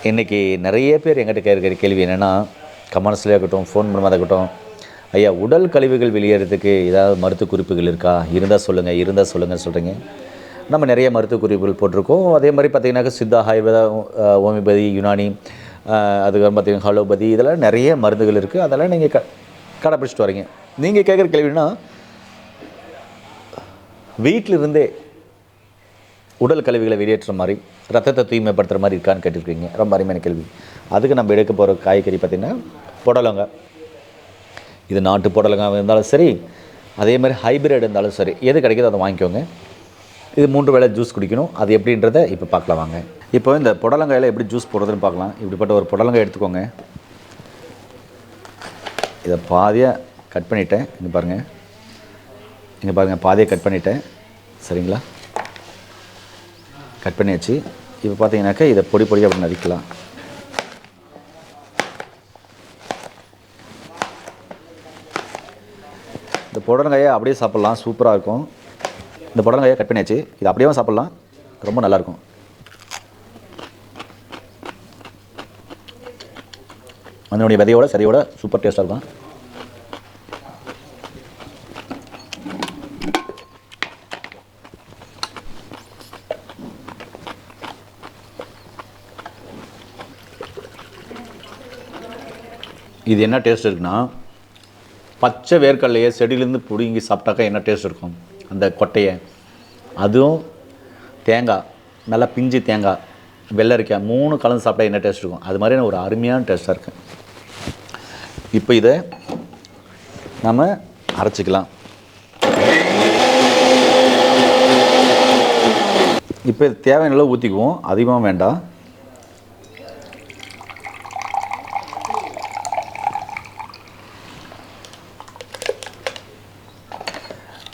இன்றைக்கி நிறைய பேர் எங்கிட்ட கேட்குற கேள்வி என்னென்னா, கமெண்ட்ஸ்லேயே இருக்கட்டும், ஃபோன் மூலமாக இருக்கட்டும், ஐயா உடல் கழிவுகள் வெளியேறதுக்கு ஏதாவது மருத்துவ குறிப்புகள் இருக்கா? இருந்தால் சொல்லுங்கன்னு சொல்கிறீங்க. நம்ம நிறைய மருத்துவ குறிப்புகள் போட்டிருக்கோம். அதே மாதிரி பார்த்திங்கனாக்கா சித்தா, ஆயுர்வேதா, ஹோமியோபதி, யுனானி, அதுக்கப்புறம் பார்த்திங்கன்னா ஹலோபதி, இதெல்லாம் நிறைய மருந்துகள் இருக்குது. அதெல்லாம் நீங்கள் கடைப்பிடிச்சிட்டு வரீங்க. நீங்கள் கேட்குற கேள்வினா, வீட்டிலிருந்தே உடல் கழிவுகளை வெளியேற்ற மாதிரி, ரத்தத்தை தூய்மைப்படுத்துகிற மாதிரி இருக்கான்னு கேட்டுருக்கீங்க. ரொம்ப அருமையான கேள்வி. அதுக்கு நம்ம எடுக்க போகிற காய்கறி பார்த்திங்கன்னா புடலங்காய். இது நாட்டு புடலங்காய் இருந்தாலும் சரி, அதே மாதிரி ஹைப்ரிட் இருந்தாலும் சரி, எது கிடைக்குதோ அதை வாங்கிக்கோங்க. இது 3 வேளை ஜூஸ் குடிக்கணும். அது எப்படின்றத இப்போ பார்க்கலாம் வாங்க. இப்போ இந்த புடலங்காயில் எப்படி ஜூஸ் போடுறதுன்னு பார்க்கலாம். இப்படிப்பட்ட ஒரு புடலங்காய் எடுத்துக்கோங்க. இதை பாதியாக கட் பண்ணிவிட்டேன். இங்கே பாருங்கள், பாதியாக கட் பண்ணிவிட்டேன். சரிங்களா? கட் பண்ணியாச்சு. இப்போ பார்த்தீங்கன்னாக்கா இதை பொடியாக அப்படி நறுக்கலாம். இந்த புடலங்காயை அப்படியே சாப்பிட்லாம், சூப்பராக இருக்கும். இந்த புடலங்காயை கட் பண்ணியாச்சு. இது அப்படியே சாப்பிட்லாம், ரொம்ப நல்லாயிருக்கும். அதனுடைய விதையோட சரியோட சூப்பர் டேஸ்ட்டாக இருக்கும். இது என்ன டேஸ்ட் இருக்குன்னா, பச்சை வேர்க்கடலையை செடியிலேருந்து பிடுங்கி சாப்பிட்டாக்கா என்ன டேஸ்ட் இருக்கும், அந்த கொட்டையை, அதுவும் தேங்காய், நல்லா பிஞ்சு தேங்காய், வெள்ளரிக்காய் 3 கலந்து சாப்பிட்டா என்ன டேஸ்ட் இருக்கும், அது மாதிரி ஒரு அருமையான டேஸ்ட்டாக இருக்குது. இப்போ இதை நம்ம அரைச்சிக்கலாம். இப்போ இது தேவையான அளவு ஊற்றிக்குவோம், அதிகமாக வேண்டாம்.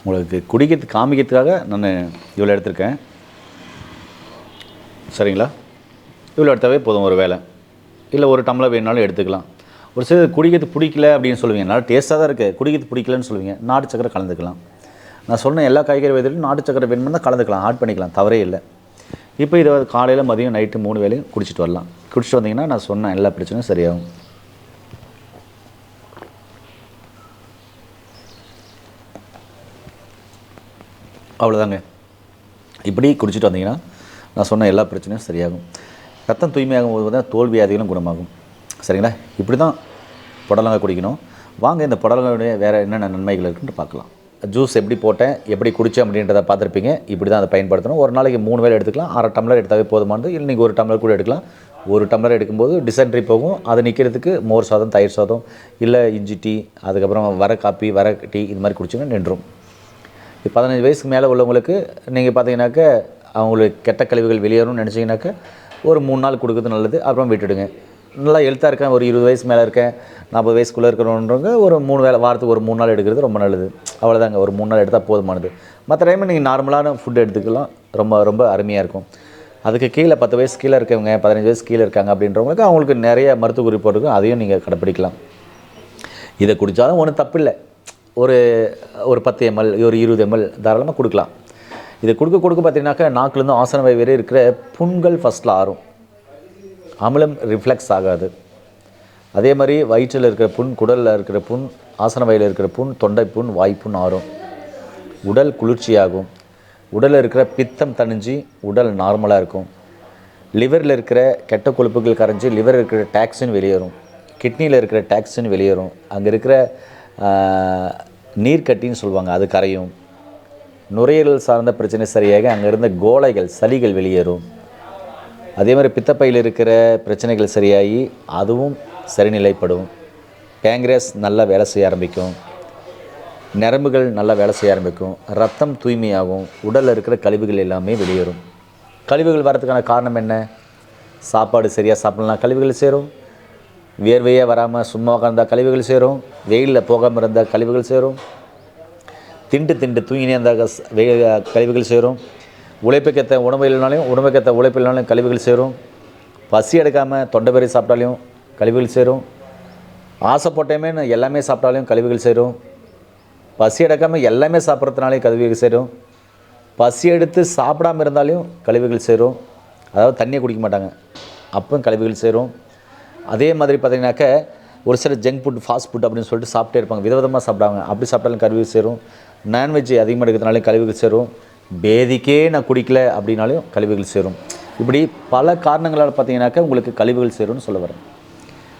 உங்களுக்கு குடிக்கிறதுக்கு காமிக்கிறதுக்காக நான் இவ்வளோ எடுத்திருக்கேன். சரிங்களா? இவ்வளோ எடுத்தாவே போதும் ஒரு வேளை. இல்லை ஒரு டம்ளர் வேணுனாலும் எடுத்துக்கலாம். ஒரு சிலர் குடிக்கிறதுக்கு பிடிக்கல அப்படின்னு சொல்லுவீங்க. நல்லா டேஸ்ட்டாக தான் இருக்குது, குடிக்கிறதுக்கு பிடிக்கலன்னு சொல்லுவீங்க. நாட்டு சக்கரை கலந்துக்கலாம். நான் சொன்ன எல்லா காய்கறி வகையிலும் நாட்டு சக்கரை வேணும்னா கலந்துக்கலாம், ஆட் பண்ணிக்கலாம், தவறே இல்லை. இப்போ இதை காலையில், மதியம், நைட்டு 3 வேளையும் குடிச்சிட்டு வரலாம். குடிச்சிட்டு வந்தீங்கன்னா நான் சொன்ன எல்லா பிரச்சனையும் சரியாகும். அவ்வளோதாங்க. இப்படி குடிச்சிட்டு வந்தீங்கன்னா நான் சொன்ன எல்லா பிரச்சனையும் சரியாகும். ரத்தம் தூய்மையாகும் போது தான் தோல் வியாதிகளும் குணமாகும். சரிங்களா? இப்படி தான் புடலங்காய் குடிக்கணும். வாங்க இந்த புடலங்காயுடைய வேறு என்னென்ன நன்மைகள் இருக்குன்னு பார்க்கலாம். ஜூஸ் எப்படி போட்டேன், எப்படி குடித்தேன் அப்படின்றத பார்த்துருப்பீங்க. இப்படி தான் அதை பயன்படுத்தணும். ஒரு நாளைக்கு 3 வேளை எடுத்துக்கலாம். 1/2 டம்ளர் எடுத்தாவே போதுமானது. இல்லை நீங்கள் 1 டம்ளர் கூட எடுக்கலாம். 1 டம்ளர் எடுக்கும்போது டிசென்ட்ரி போகும். அது நிற்கிறதுக்கு மோர் சாதம், தயிர் சாதம், இல்லை இஞ்சி டீ, அதுக்கப்புறம் வர காப்பி, வர டீ, இது மாதிரி குடிச்சிங்கன்னா நின்றும். 15 வயசுக்கு மேலே உள்ளவங்களுக்கு நீங்கள் பார்த்தீங்கன்னாக்க அவங்களுக்கு கெட்ட கழிவுகள் வெளியேறும்னு நினச்சிங்கனாக்கா ஒரு 3 நாள் கொடுக்குறது நல்லது. அப்புறம் விட்டுடுங்க. நல்லா ஹெல்த்தாக இருக்கேன், ஒரு 20 வயசு மேலே இருக்கேன், 40 வயசுக்குள்ளே இருக்கிறவன்றவங்க ஒரு 3 வேளை, வாரத்துக்கு ஒரு 3 நாள் எடுக்கிறது ரொம்ப நல்லது. அவ்வளோதாங்க, ஒரு 3 நாள் எடுத்தால் போதுமானது. மற்ற டைமில் நீங்கள் நார்மலான ஃபுட் எடுத்துக்கலாம், ரொம்ப ரொம்ப அருமையாக இருக்கும். அதுக்கு கீழே 10 வயசு கீழே இருக்கவங்க, 15 வயசு கீழே இருக்காங்க அப்படின்றவங்களுக்கு அவங்களுக்கு நிறைய மருத்துவ குறிப்பு இருக்கும். அதையும் நீங்கள் கடைப்பிடிக்கலாம். இதை குடித்தாலும் ஒன்றும் தப்பில்லை. ஒரு 10 ml, ஒரு 20 ml தாராளமாக கொடுக்கலாம். இதை கொடுக்க பார்த்தீங்கன்னாக்கா நாக்குலேருந்து ஆசன வாய் வரை இருக்கிற புண்கள் ஃபஸ்ட்டில் ஆறும். அமிலம் ரிஃப்ளெக்ஸ் ஆகாது. அதே மாதிரி வயிற்றில் இருக்கிற புண், குடலில் இருக்கிற புண், ஆசன வாயில் இருக்கிற புண், தொண்டை புண், வாய்ப்புண் ஆறும். உடல் குளிர்ச்சியாகும். உடலில் இருக்கிற பித்தம் தணிஞ்சு உடல் நார்மலாக இருக்கும். லிவரில் இருக்கிற கெட்ட கொழுப்புகள் கரைஞ்சி லிவரில் இருக்கிற டாக்ஸின் வெளியேறும். கிட்னியில் இருக்கிற டாக்ஸின் வெளியேறும். அங்கே இருக்கிற நீர்க்கட்டின்னு சொல்லுவாங்க, அது கரையும். நுரையீரல் சார்ந்த பிரச்சனை சரியாக அங்கே இருந்த கோளைகள், சளிகள் வெளியேறும். அதே மாதிரி பித்தப்பையில் இருக்கிற பிரச்சனைகள் சரியாகி அதுவும் சரிநிலைப்படும். பேங்க்ரியாஸ் நல்லா வேலை செய்ய ஆரம்பிக்கும். நரம்புகள் நல்லா வேலை செய்ய ஆரம்பிக்கும். ரத்தம் தூய்மையாகும். உடலில் இருக்கிற கழிவுகள் எல்லாமே வெளியேறும். கழிவுகள் வரதுக்கான காரணம் என்ன? சாப்பாடு சரியாக சாப்பிடலாம், கழிவுகள் சேரும். வியர்வையே வராமல் சும்மா உட்கார்ந்தால் கழிவுகள் சேரும். வெயிலில் போகாமல் இருந்தால் கழிவுகள் சேரும். திண்டு தூங்கினே இருந்தால் கழிவுகள் சேரும். உழைப்புக்கேற்ற உணவு இல்லைனாலையும், உணவுக்கேற்ற உழைப்பு இல்லைனாலும் கழிவுகள் சேரும். பசி எடுக்காமல் தொண்டை பெரிய சாப்பிட்டாலையும் கழிவுகள் சேரும். ஆசைப்பட்டமே எல்லாமே சாப்பிட்டாலையும் கழிவுகள் சேரும். பசி எடுக்காமல் எல்லாமே சாப்பிட்றதுனாலையும் கழிவுகள் சேரும். பசி எடுத்து சாப்பிடாமல் இருந்தாலையும் கழிவுகள் சேரும். அதாவது தண்ணியை குடிக்க மாட்டாங்க, அப்போ கழிவுகள் சேரும். அதே மாதிரி பார்த்திங்கனாக்கா ஒரு சில ஜங்க் ஃபுட், ஃபாஸ்ட் ஃபுட் அப்படின்னு சொல்லிட்டு சாப்பிட்டே இருப்பாங்க, விதவிதமாக சாப்பிடுவாங்க. அப்படி சாப்பிட்டாலும் கழிவுகள் சேரும். நான்வெஜ் அதிகமாக எடுக்கிறதுனாலும் கழிவுகள் சேரும். பேதிக்கே நான் குடிக்கல அப்படின்னாலும் கழிவுகள் சேரும். இப்படி பல காரணங்களால் பார்த்திங்கனாக்கா உங்களுக்கு கழிவுகள் சேரும்னு சொல்ல வரேன்.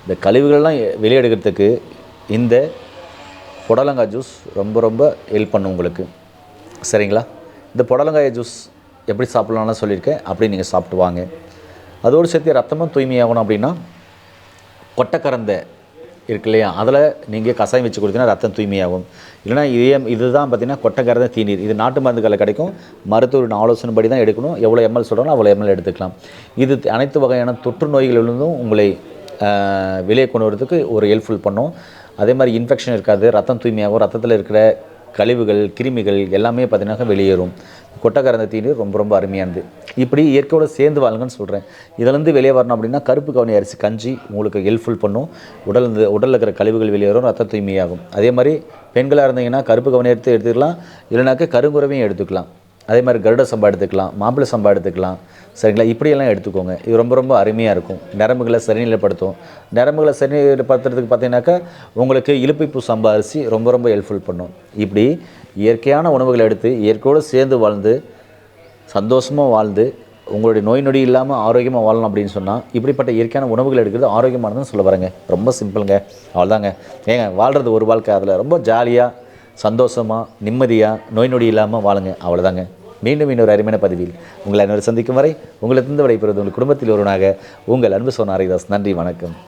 இந்த கழிவுகள்லாம் வெளியே எடுக்கிறதுக்கு இந்த புடலங்காய் ஜூஸ் ரொம்ப ரொம்ப ஹெல்ப் பண்ணும் உங்களுக்கு. சரிங்களா? இந்த புடலங்காய் ஜூஸ் எப்படி சாப்பிட்லான்னு சொல்லியிருக்கேன், அப்படி நீங்கள் சாப்பிட்டு வாங்க. அதோடு சேர்த்து ரத்தமும் தூய்மையாகணும் அப்படின்னா கொட்டைக்கரந்தை இருக்கு இல்லையா, அதில் நீங்கள் கசாயம் வச்சு கொடுத்தீங்கன்னா ரத்தம் தூய்மையாகும். இல்லைனா இதுதான் பார்த்திங்கன்னா கொட்டைக்கரந்தை தீநீர். இது நாட்டு மருந்துகளில் கிடைக்கும். மருத்துவரின் ஆலோசனைப்படி தான் எடுக்கணும். எவ்வளோ எம்எல் சொல்கிறாங்களோ அவ்வளோ எம்எல் எடுத்துக்கலாம். இது அனைத்து வகையான தொற்று நோய்களிலிருந்தும் உங்களை வெளியே கொண்டு வரதுக்கு ஒரு ஹெல்ப்ஃபுல் பண்ணும். அதே மாதிரி இன்ஃபெக்ஷன் இருக்காது, ரத்தம் தூய்மையாகும். ரத்தத்தில் இருக்கிற கழிவுகள், கிருமிகள் எல்லாமே பார்த்திங்கனாக்கா வெளியேறும். கொட்டைக்கரந்தை தீநீர் ரொம்ப ரொம்ப அருமையானது. இப்படி இயற்கையோடு சேர்ந்து வாழுங்கன்னு சொல்கிறேன். இதிலேருந்து வெளியே வரணும் அப்படின்னா கருப்பு கவுனி அரிசி கஞ்சி உங்களுக்கு ஹெல்ப்ஃபுல் பண்ணும். உடலில் இருக்கிற கழிவுகள் வெளியேறும், ரத்த தூய்மையாகும். அதே மாதிரி பெண்களாக இருந்தீங்கன்னா கருப்பு கவுனி எடுத்துக்கலாம், இல்லைனாக்கா கருங்குறவையும் எடுத்துக்கலாம். அதே மாதிரி கருட சம்பா எடுத்துக்கலாம், மாப்பிள்ளை சம்பா எடுத்துக்கலாம். சரிங்களா? இப்படியெல்லாம் எடுத்துக்கோங்க. இது ரொம்ப ரொம்ப அருமையாக இருக்கும். நரம்புகளை சரிநிலைப்படுத்தும். நரம்புகளை சரிநிலைப்படுத்துறதுக்கு பார்த்தீங்கன்னாக்கா உங்களுக்கு இலுப்பைப்பூ சம்பா அரிசி ரொம்ப ரொம்ப ஹெல்ப்ஃபுல் பண்ணும். இப்படி இயற்கையான உணவுகளை எடுத்து இயற்கையோடு சேர்ந்து வாழ்ந்து சந்தோஷமாக வாழ்ந்து உங்களுடைய நோய் நொடி இல்லாமல் ஆரோக்கியமாக வாழணும் அப்படின்னு சொன்னால் இப்படிப்பட்ட இயற்கையான உணவுகள் எடுக்கிறது ஆரோக்கியமானதுன்னு சொல்ல வரேங்க. ரொம்ப சிம்பிளுங்க. அவ்வளோதாங்க. ஏங்க வாழ்கிறது ஒரு வாழ்க்கை, அதில் ரொம்ப ஜாலியாக சந்தோஷமாக நிம்மதியாக நோய் நொடி இல்லாமல் வாழுங்க. அவ்வளோதாங்க. மீண்டும் இன்னொரு அருமையான பதிவில் உங்களை அனைவரும் சந்திக்கும் வரை உங்களிடத்திலிருந்து விடைபெறுவது உங்கள் குடும்பத்தில் ஒருவனாக உங்கள் அன்பு சோனா ஹரிதாஸ். நன்றி, வணக்கம்.